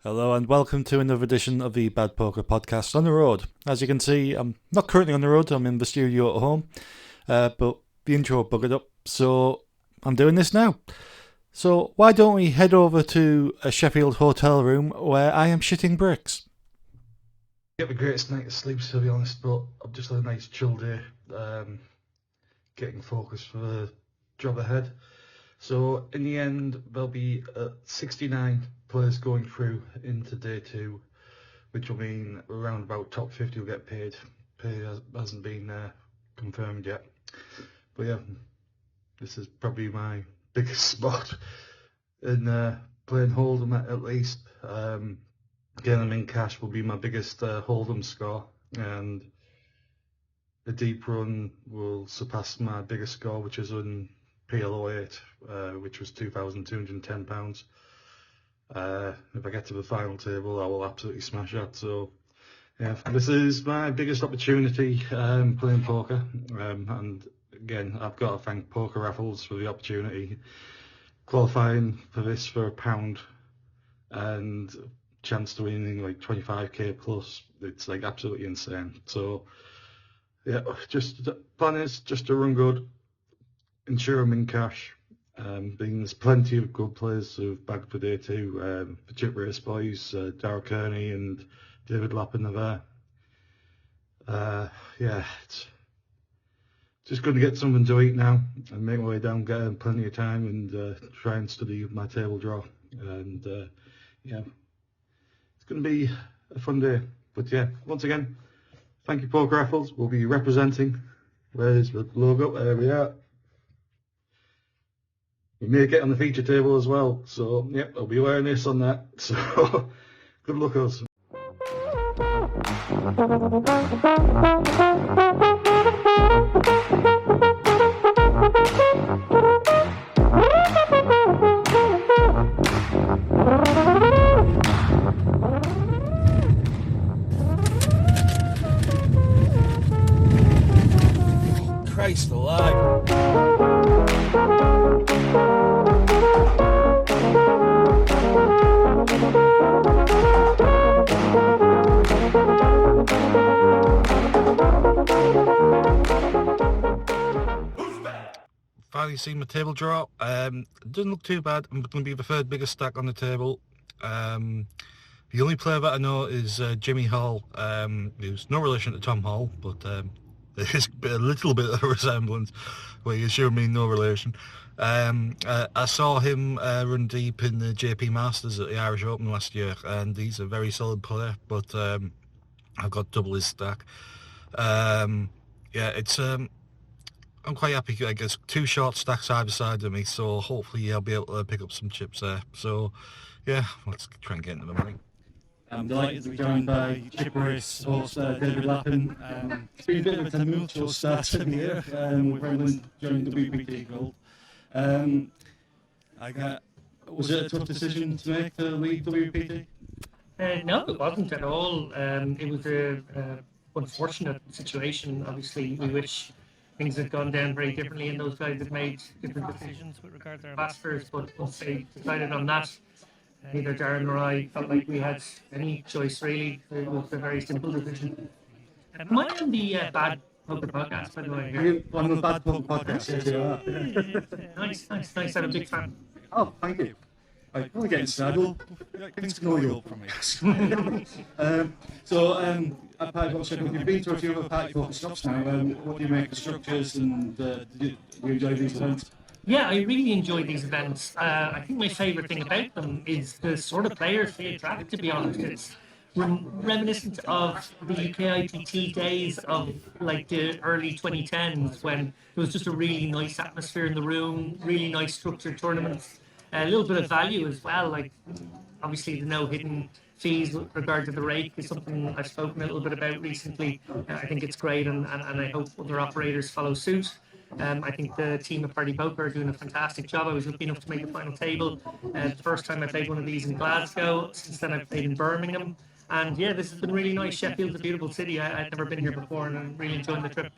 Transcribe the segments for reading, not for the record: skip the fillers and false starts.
Hello and welcome to another edition of the Bad Poker Podcast on the road. As you can see, I'm not currently on the road, I'm in the studio at home, but the intro buggered up, so I'm doing this now. So why don't we head over to a Sheffield hotel room where I am shitting bricks? Get the greatest night of sleep, to be honest, but I've just had a nice chill day, getting focused for the job ahead. So in the end, there'll be 69 players going through into day two, which will mean around about top 50 will get paid. Pay hasn't been confirmed yet. But yeah, this is probably my biggest spot in playing Hold'em at least. Getting them in cash will be my biggest Hold'em score, and a deep run will surpass my biggest score, which is on PL08, which was £2,210. If I get to the final table, I will absolutely smash that. So yeah, this is my biggest opportunity playing poker, and again, I've got to thank Poker Raffles for the opportunity. Qualifying for this for £1 and chance to winning like 25k plus, it's like absolutely insane. So yeah, just the plan is just to run good, ensure I'm in cash. There's plenty of good players who've bagged for day two. The Chip Race boys, Darryl Kearney and David Lappin are there. Yeah, it's just going to get something to eat now and make my way down, get plenty of time, and try and study my table draw. And yeah, it's going to be a fun day. But yeah, once again, thank you, Poker Raffles. We'll be representing. Where's the logo? There we are. We may get on the feature table as well, so yep, I'll be wearing this on that. So good luck, us. Christ alive. Finally seen my table draw. It doesn't look too bad. I'm going to be the third biggest stack on the table. The only player that I know is Jimmy Hall, who's no relation to Tom Hall, but there is a little bit of a resemblance, where you assure me no relation. I saw him run deep in the JP Masters at the Irish Open last year, and he's a very solid player, but I've got double his stack. Yeah, it's I'm quite happy. I guess two short stacks either side of me, so hopefully I'll be able to pick up some chips there. So yeah, let's try and get into the money. I'm delighted to be joined by Chip Race host David Lappin. It's been a bit of a tumultuous start to the year with everyone joining WPT Gold. Was it a tough decision to make to leave WPT? No, it wasn't at all. It was a unfortunate situation. Obviously, we wish things had gone down very differently, and those guys had made different decisions with regard to their masters. But once they decided on that, neither Darren nor I felt like we had any choice, really. It was a very simple decision. Am I on the Bad Poker Podcast, by the way? On the Bad Poker Podcast, yes, you are. Nice. I'm a big fan. Oh, thank you. Right, we're getting started. Things can only go from me. At PartyPoker, you've been to a few other PartyPoker stops now. What do you make of the structures, and do you enjoy these events? Yeah, I really enjoy these events. I think my favourite thing about them is the sort of players they attract, to be honest. It's reminiscent of the UKIPT days of like the early 2010s, when there was just a really nice atmosphere in the room, really nice structured tournaments, a little bit of value as well. Like obviously the no hidden fees with regard to the rake is something I've spoken a little bit about recently. I think it's great, and I hope other operators follow suit. I think the team at PartyPoker are doing a fantastic job. I was lucky enough to make the final table. The first time I played one of these in Glasgow. Since then I've played in Birmingham. And yeah, this has been really nice. Sheffield's a beautiful city. I'd never been here before, and I'm really enjoying the trip.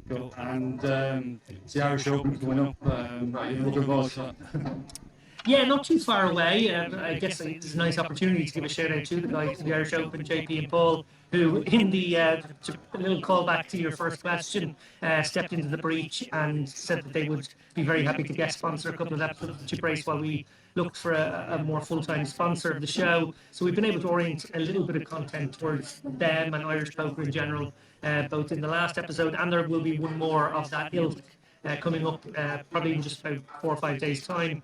Cool. And it's the Irish Open coming up. Right, you're looking forward to that. Yeah, not too far away. I guess it's a nice opportunity to give a shout out to the guys from the Irish Open, JP and Paul, who, in the a little callback to your first question, stepped into the breach and said that they would be very happy to guest sponsor a couple of episodes of the Chip Race while we look for a more full-time sponsor of the show. So we've been able to orient a little bit of content towards them and Irish poker in general, both in the last episode, and there will be one more of that ilk coming up probably in just about 4 or 5 days' time.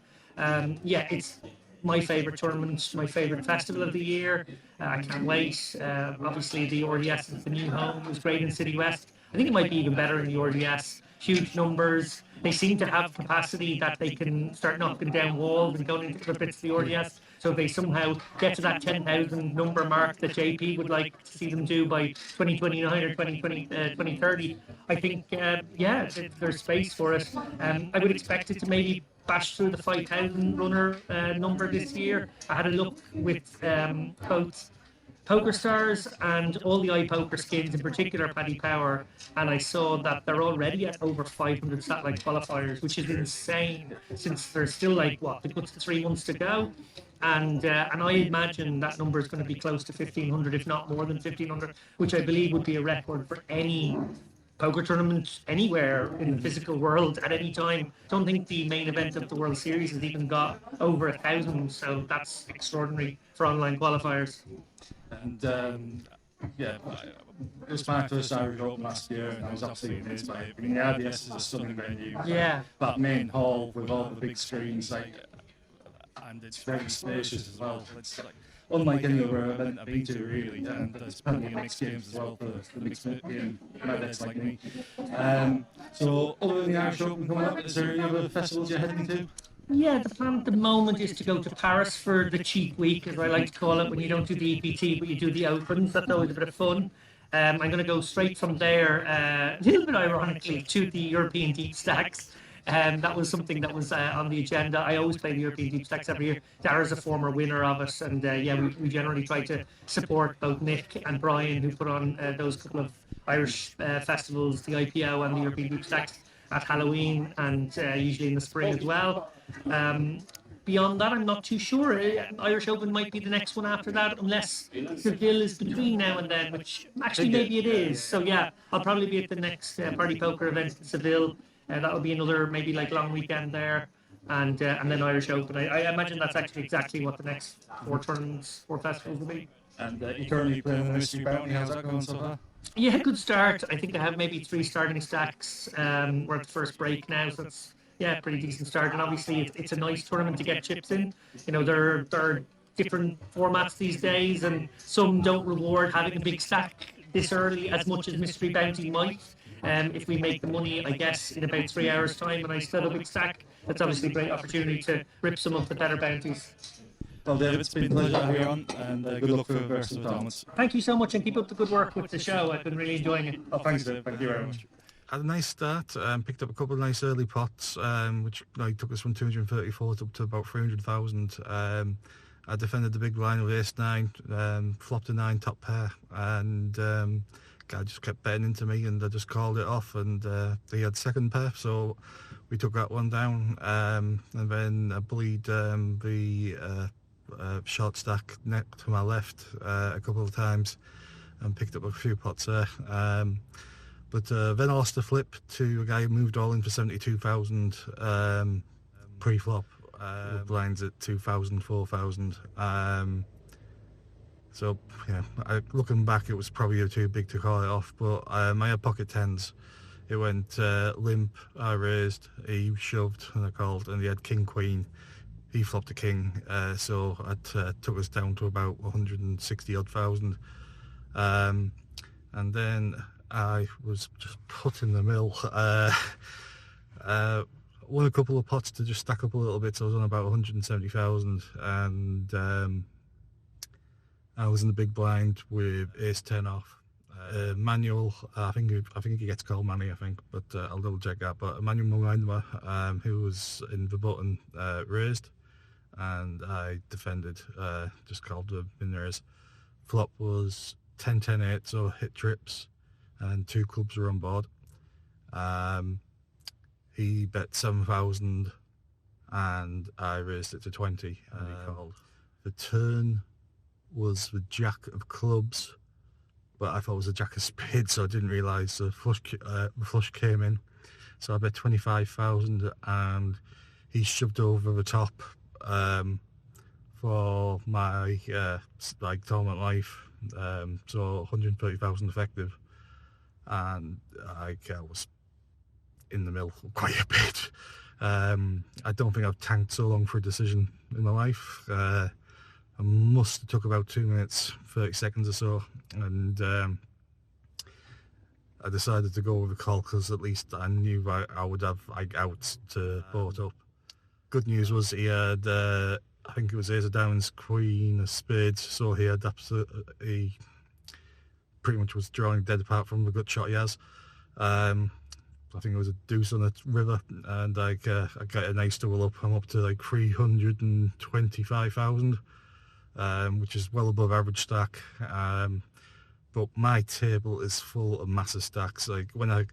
Yeah, it's my favourite tournament, my favourite festival of the year. I can't wait. Obviously, the RDS is the new home. It was great in City West. I think it might be even better in the RDS. Huge numbers. They seem to have capacity that they can start knocking down walls and going into other bits of the RDS. So if they somehow get to that 10,000 number mark that JP would like to see them do by 2029 or 2030, I think, yeah, there's space for it. I would expect it to maybe bash through the 5,000 runner number this year. I had a look with both PokerStars and all the iPoker skins, in particular Paddy Power, and I saw that they're already at over 500 satellite qualifiers, which is insane since there's still like the good 3 months to go. And I imagine that number is going to be close to 1,500, if not more than 1,500, which I believe would be a record for any poker tournament anywhere in the physical world at any time. Don't think the main event of the World Series has even got over 1,000, so that's extraordinary for online qualifiers. And yeah, it was my first Irish Open last year, and I was absolutely amazed by it. I mean, the RDS is a stunning venue. Yeah. That main hall with all the big screens, and it's very spacious as well. It's unlike any other event I've been to, really. And there's plenty of mixed games as well for the mixed game heads like me. So, other than the Irish Open coming up, is there any other festivals you're heading to? Yeah, the plan at the moment is to go to Paris for the cheap week, as I like to call it, when you don't do the EPT but you do the Opens. That's always a bit of fun. I'm going to go straight from there, a little bit ironically, to the European Deep Stacks. That was something that was on the agenda. I always play the European Deep Stacks every year. Dara's a former winner of it, and yeah, we generally try to support both Nick and Brian, who put on those couple of Irish festivals, the IPO and the European Deep Stacks, at Halloween, and usually in the spring as well. Beyond that, I'm not too sure. Irish Open might be the next one after that, unless Seville is between now and then, which actually maybe it is. So yeah, I'll probably be at the next Party Poker event in Seville. That'll be another maybe long weekend there, and then Irish Open. I imagine that's actually exactly what the next 4 tournaments, 4 festivals will be. And you're currently playing the Mystery Bounty. How's that going so far? Yeah, good start. I think I have maybe 3 starting stacks. We're at the first break now, so it's pretty decent start. And obviously, it's a nice tournament to get chips in. You know, there are different formats these days, and some don't reward having a big stack this early as much as Mystery Bounty might. If we make the money, I guess, in about 3 hours' time, and I still have a big stack, that's obviously a great opportunity to rip some of the better bounties. Well, David, it's been a pleasure to have you on, and good luck for the rest of the tournaments. Thank you so much, and keep up the good work with the show. I've been really enjoying it. Oh, thanks, David. Thank you very much. Had a nice start, picked up a couple of nice early pots, which took us from 234 up to about 300,000. I defended the big line with ace-9, flopped a 9 top pair, and guy just kept betting into me, and I just called it off, and they had second pair, so we took that one down, and then I bleed the short stack neck to my left a couple of times and picked up a few pots there. But then I lost the flip to a guy who moved all in for 72,000 pre-flop, with blinds at 2,000, 4,000. So, yeah, looking back, it was probably too big to call it off, but I had pocket tens. It went limp, I raised, he shoved, and I called, and he had king-queen. He flopped a king, so it took us down to about 160 odd thousand. And then I was just put in the mill. Won a couple of pots to just stack up a little bit, so I was on about 170,000, and I was in the big blind with ace-10 off. Manuel, I think he gets called Manny, but I'll double check that. But Manuel Moindma, who was in the button, raised, and I defended, just called the winners. Flop was 10-10-8, so hit trips, and 2 clubs were on board. He bet 7,000, and I raised it to 20, and he called. The turn was the jack of clubs, but I thought it was a jack of spades, so I didn't realise the flush came in. So I bet 25,000, and he shoved over the top for my tournament life. So 130,000 effective, and I was in the middle quite a bit. I don't think I've tanked so long for a decision in my life. I must have took about 2 minutes, 30 seconds or so, and I decided to go with a call because at least I knew I would have outs to boat up. Good news was he had, I think it was Ace of Diamonds, Queen of Spades, so he had absolutely, pretty much was drawing dead apart from the good shot he has. I think it was a deuce on the river, and I got a nice double up. I'm up to like 325,000, which is well above average stack. But my table is full of massive stacks. Like when I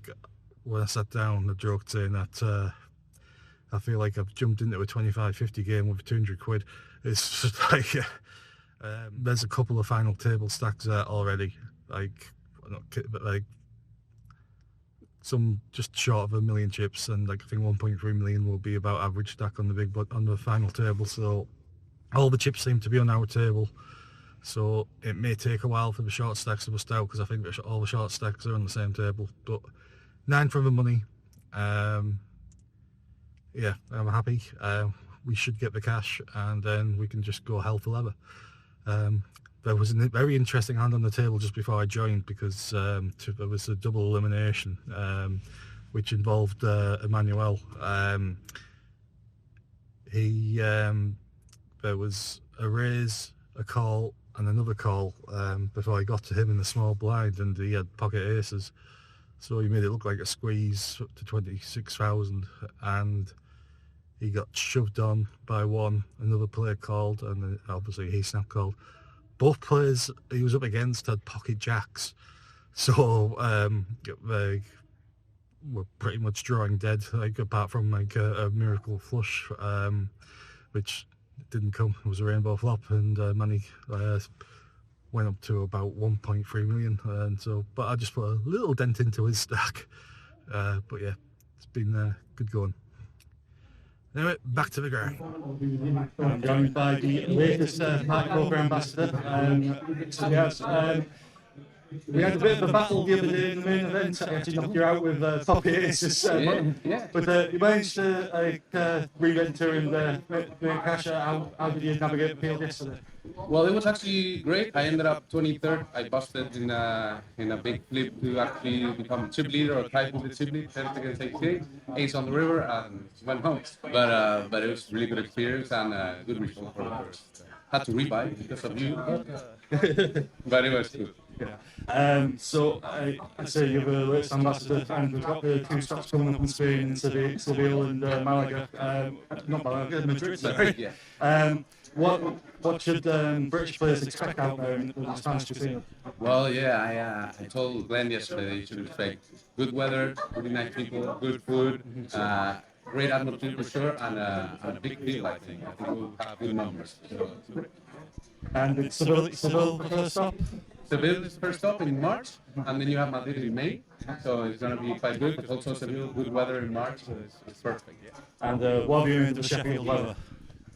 sat down, I joked saying that I feel like I've jumped into a 25-50 game with 200 quid. It's just like there's a couple of final table stacks there already. Like some just short of 1 million chips, and like I think 1.3 million will be about average stack on the final table. So all the chips seem to be on our table. So it may take a while for the short stacks to bust out, because I think all the short stacks are on the same table. But 9 for the money. Yeah, I'm happy. We should get the cash, and then we can just go hell for leather. There was a very interesting hand on the table just before I joined, because there was a double elimination, which involved Emmanuel. There was a raise, a call, and another call before I got to him in the small blind, and he had pocket aces. So he made it look like a squeeze up to 26,000, and he got shoved on by one. Another player called, and then obviously he snap called. Both players he was up against had pocket jacks, so they were pretty much drawing dead, like apart from like a miracle flush, which didn't come. It was a rainbow flop, and money went up to about 1.3 million. And so, but I just put a little dent into his stack. But yeah, it's been good going. Anyway, back to the ground. I'm joined by the latest PartyPoker ambassador. We had a bit of a battle the other day in the main event. I had to knock you out with pocket aces. But you managed to re-enter and make cash. How did you navigate the field yesterday? Well, it was actually great. I ended up 23rd. I busted in a big flip to actually become chip leader, or tied with the chip lead, 10 against 88, ace on the river, and went home. But it was a really good experience and a good result for the first. Had to rebuy because of you, but it was good. Yeah. So I say you're the latest ambassador, and we've got the 2 stops coming up in Spain, in Seville and Malaga. Not Malaga, Madrid. Sorry. Yeah. What should British players expect out there in the Spanish casino? Well, yeah, I told Glenn yesterday you should expect good weather, really nice people, good food, great atmosphere for sure, and a big field. I think we'll have good numbers. So. And it's Seville the first stop? Seville is first stop in March, and then you have Madrid in May, so it's going to be quite good. Because also Seville, good weather in March, so it's perfect. Yeah. And what have you into the Sheffield weather?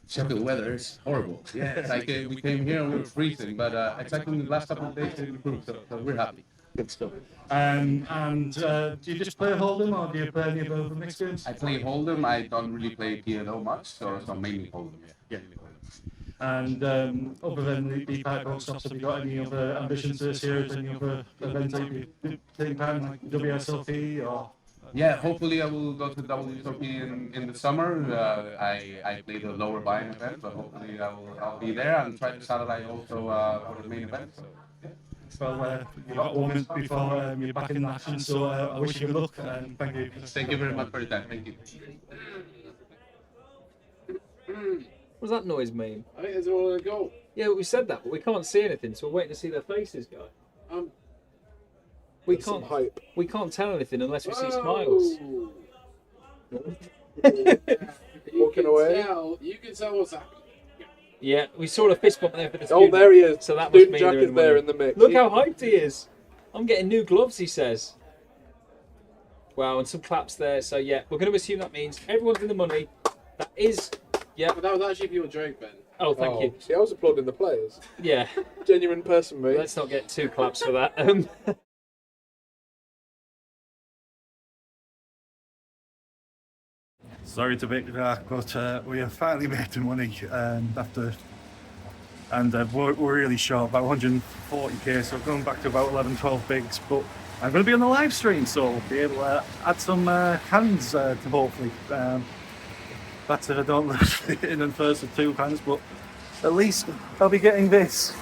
Sheffield weather is horrible. Yeah, it's like we came here and we were freezing, but it's like in the last couple of days it improved, so we're happy. Good stuff. And do you just play Hold'em, or do you play any of the other mixed games? I play Hold'em. I don't really play P&O much, so mainly Hold'em. Yeah. And other than the PartyPoker stops, have you got any other ambitions this year? Any other events that you taking part in, like WSOP or? Yeah, hopefully I will go to WSOP in the summer. I play the lower buy-in event, but hopefully I'll be there and try to satellite also for the main event. So. Well, you've got 1 minute before you're back in action, so I wish you good luck, and thank you. Thank you very much for your time. Thank you. What does that noise mean? I think there's all gonna go. Yeah, we said that, but we can't see anything, so we're waiting to see their faces, guy. We Some can't. hype. We can't tell anything unless we see smiles. Oh. walking away. You can tell what's happening. Yeah, we saw a fist bump there for the Oh, student. there he is. So that must Student mean Jack they're is in the there money. in the mix. Look how hyped he is. I'm getting new gloves, he says. Wow, and some claps there. So yeah, we're going to assume that means everyone's in the money. That is, yeah. But that was actually for your joke, Ben. Oh, thank you. See, I was applauding the players. Yeah. Genuine person, mate. Let's not get two claps for that. Sorry to make that, but we have finally made the money we're really short, about 140k, so going back to about 11, 12 bigs, but I'm going to be on the live stream, so we'll be able to add some hands to hopefully. That's if I don't lose in the first of two hands, but at least I'll be getting this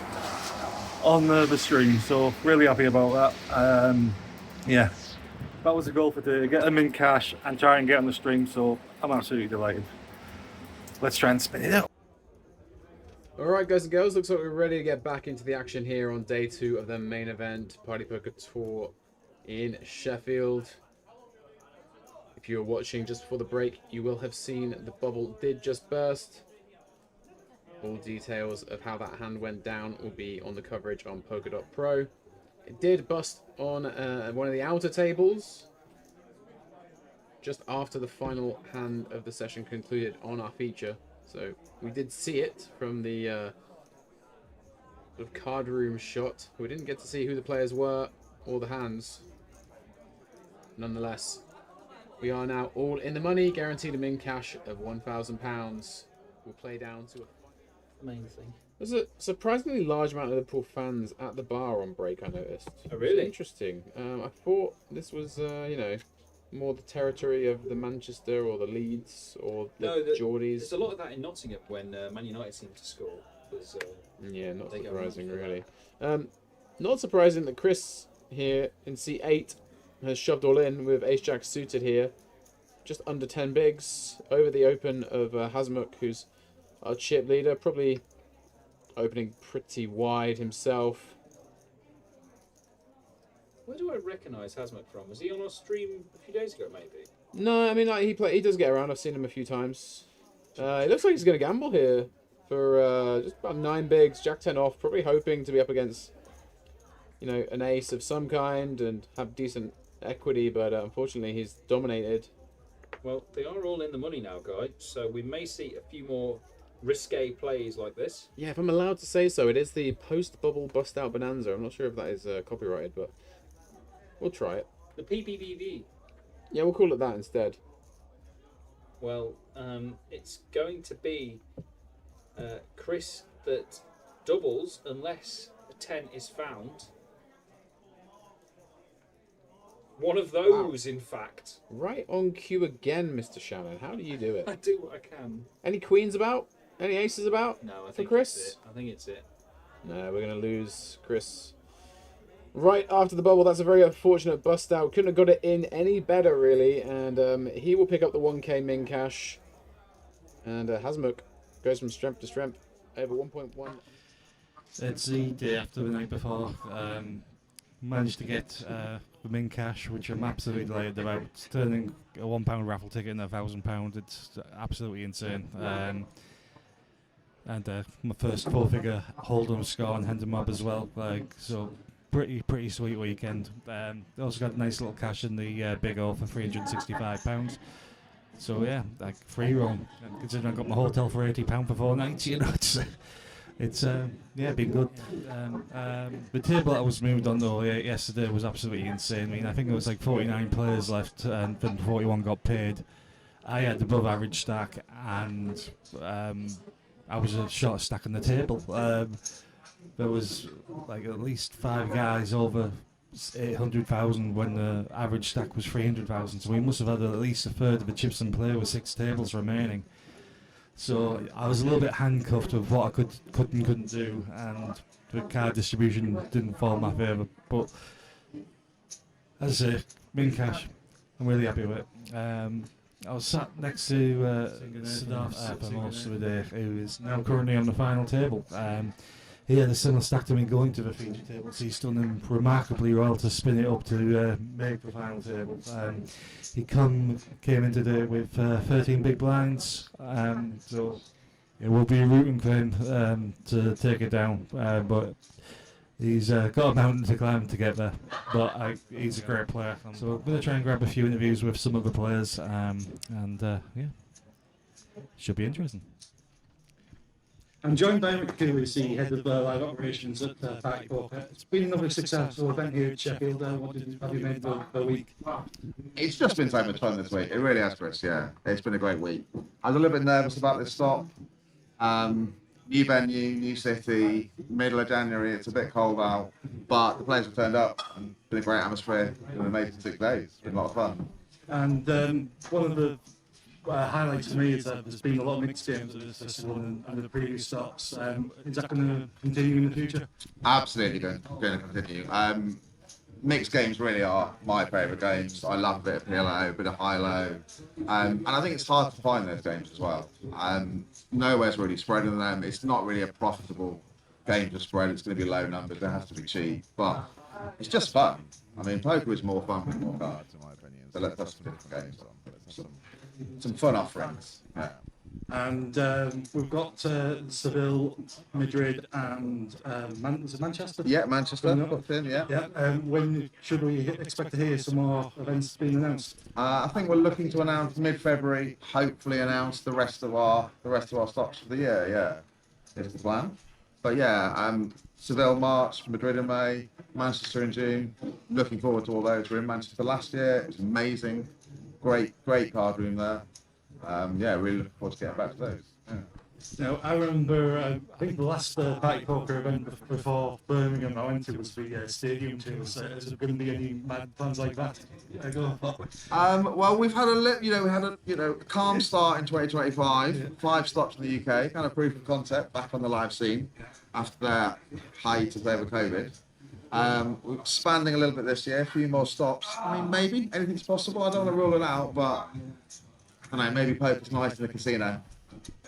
on the stream, so really happy about that. Yeah, that was the goal for today, get them in cash and try and get on the stream, so I'm absolutely delighted. Let's try and spin it out. Alright guys and girls, looks like we're ready to get back into the action here on day 2 of the main event, PartyPoker Tour in Sheffield. If you were watching just before the break, you will have seen the bubble did just burst. All details of how that hand went down will be on the coverage on Poker.pro. It did bust on one of the outer tables just after the final hand of the session concluded on our feature. So we did see it from the sort of card room shot. We didn't get to see who the players were or the hands. Nonetheless, we are now all in the money, guaranteed a min cash of £1,000. We'll play down to a main thing. There's a surprisingly large amount of Liverpool fans at the bar on break, I noticed. Oh, really? Interesting. I thought this was, you know, more the territory of the Manchester or the Leeds or the Geordies. There's a lot of that in Nottingham when Man United seemed to score. Yeah, not surprising, really. Not surprising that Chris here in C8 has shoved all in with Ace-Jack suited here. Just under 10 bigs over the open of Hasmukh, who's our chip leader. Probably opening pretty wide himself. Where do I recognise Hasmukh from? Was he on our stream a few days ago, maybe? No, I mean, like, he does get around. I've seen him a few times. It looks like he's going to gamble here for just about 9 bigs, Jack 10 off. Probably hoping to be up against, you know, an ace of some kind and have decent equity, but unfortunately he's dominated. Well, they are all in the money now, guys, so we may see a few more risque plays like this. Yeah, if I'm allowed to say so, it is the post-bubble bust-out bonanza. I'm not sure if that is copyrighted, but we'll try it. The PPBV. Yeah, we'll call it that instead. Well, it's going to be Chris that doubles unless a 10 is found. One of those, in fact. Right on cue again, Mr. Shannon. How do you do it? I do what I can. Any queens about? Any aces about? No, I think Chris? it's it. I think it's it. No, we're going to lose Chris right after the bubble. That's a very unfortunate bust out. Couldn't have got it in any better, really. And he will pick up the 1k min cash. And Hasmukh goes from strength to strength over 1.1. It's the day after the night before. Managed to get the min cash, which I'm absolutely delighted about. Turning a £1 raffle ticket into £1,000, it's absolutely insane. And my first 4-figure hold'em score on Hendon Mob as well. So pretty sweet weekend. Also got a nice little cash in the big O for £365. So yeah, like free roll. And considering I got my hotel for £80 for 4 nights, you know, it's yeah, been good. The table that was moved on though yesterday was absolutely insane. I mean, I think it was like 49 players left, and then 41 got paid. I had above average stack, and I was a short stack on the table. There was like at least 5 guys over 800,000 when the average stack was 300,000. So we must have had at least a third of the chips in play with 6 tables remaining. So I was a little bit handcuffed with what I could and couldn't do, and the card distribution didn't fall in my favour. But as I say, min cash, I'm really happy with it. I was sat next to Sadaf for most of the day, who is now currently on the final table. he had a similar stack to me going to the feature table, so he's done him remarkably well to spin it up to make the final table. He came into it with 13 big blinds, so it will be rooting for him to take it down, but he's got a mountain to climb to get there, but he's a great player. So we're going to try and grab a few interviews with some of the players, and yeah, should be interesting. I'm joined by Rick Cooley, head of live operations at PartyPoker. It's been another successful event here at Sheffield. What have you made the week? It's just been so much fun this week. It really has, Chris. Yeah, it's been a great week. I was a little bit nervous about this stop. New venue, new city, middle of January. It's a bit cold out, but the players have turned up. And it's been a great atmosphere. It's been an amazing 6 days. It's been a lot of fun. And one of the highlights for me is that there's been a lot of mixed games at this festival and the previous stops. Is that going to continue in the future? Absolutely going to continue. Mixed games really are my favourite games. I love a bit of PLO, a bit of high-low. And I think it's hard to find those games as well. Nowhere's really spreading them. It's not really a profitable game to spread. It's going to be low numbers. It has to be cheap. But it's just fun. I mean, poker is more fun with more cards, in my opinion. So let's have some different games on. Some fun offerings. Yeah. And we've got Seville, Madrid, and is it Manchester? Yeah, Manchester. Booked in, yeah. Yeah. When should we expect to hear some more events being announced? I think we're looking to announce mid-February. Hopefully, announce the rest of our stops for the year. Yeah, is the plan. But yeah, Seville March, Madrid in May, Manchester in June. Looking forward to all those. We were in Manchester last year. It was amazing. Great Cardroom there. Yeah, really looking forward to getting back to those. Yeah. Now, I remember, I think the last Party Poker event before Birmingham I went to was the stadium tour. So is there going to be any mad plans like that? Well, we've had a calm start in 2025. Yeah. 5 stops in the UK, kind of proof of concept back on the live scene after their hiatus over COVID. We're expanding a little bit this year, a few more stops. I mean, maybe anything's possible. I don't want to rule it out, but I don't know, maybe poker's nice in the casino.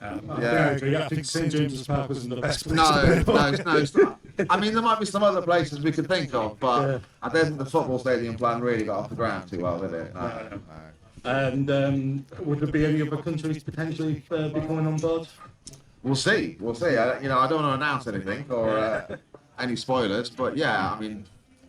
Yeah, I think St James's Park wasn't the best place. No, it's not. I mean, there might be some other places we could think of, but I don't think the football stadium plan really got off the ground too well, did it? No. And would there be any other countries potentially be coming on board? We'll see. I don't want to announce anything or any spoilers, but yeah, I mean,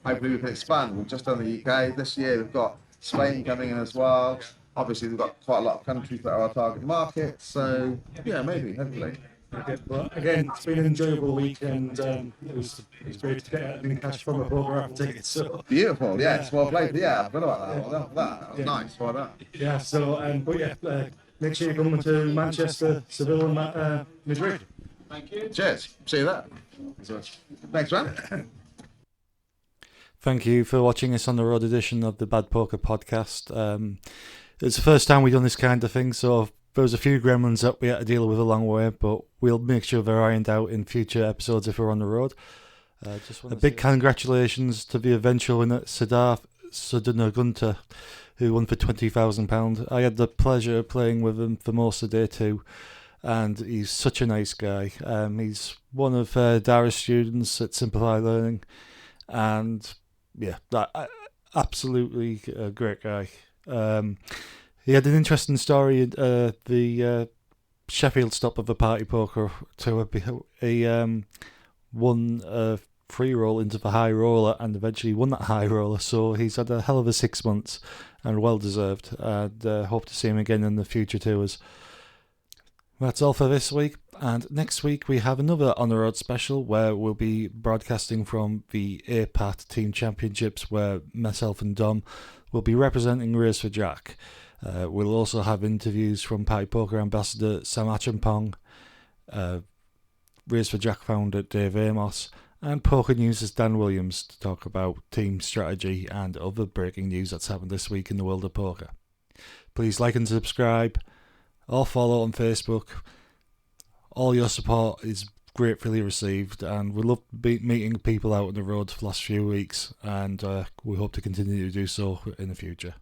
hopefully we can expand. We've just done the UK. This year we've got Spain coming in as well. Obviously, we've got quite a lot of countries that are our target market, so yeah, maybe, hopefully. Okay, well, again, it's been an enjoyable week, and it was great to get any cash from a poker app ticket. So beautiful, yeah, it's well played. Yeah, I forgot about that. That was nice. Well done. Yeah, so but yeah, next year coming to Manchester, Seville, and Madrid. Thank you. Cheers. See you there. Thanks, man. Thank you for watching us on the road edition of the Bad Poker podcast. It's the first time we've done this kind of thing, so there was a few gremlins that we had to deal with along the way, but we'll make sure they're ironed out in future episodes if we're on the road. A big congratulations to the eventual winner, Siddharth Sudunagunta, who won for £20,000. I had the pleasure of playing with him for most of day 2, and he's such a nice guy. He's one of Dara's students at Simplify Learning, and yeah, absolutely a great guy. He had an interesting story at the Sheffield stop of the PartyPoker Tour. He won a free roll into the high roller and eventually won that high roller, so he's had a hell of a 6 months and well deserved, and hope to see him again in the future tours. That's all for this week, and next week we have another On The Road special where we'll be broadcasting from the APAT Team Championships, where myself and Dom will be representing Race for Jack. We'll also have interviews from PartyPoker ambassador Sam Achampong, Race for Jack founder Dave Amos, and Poker News' Dan Williams to talk about team strategy and other breaking news that's happened this week in the world of poker. Please like and subscribe, or follow on Facebook. All your support is gratefully received, and we love meeting people out on the road for the last few weeks, and we hope to continue to do so in the future.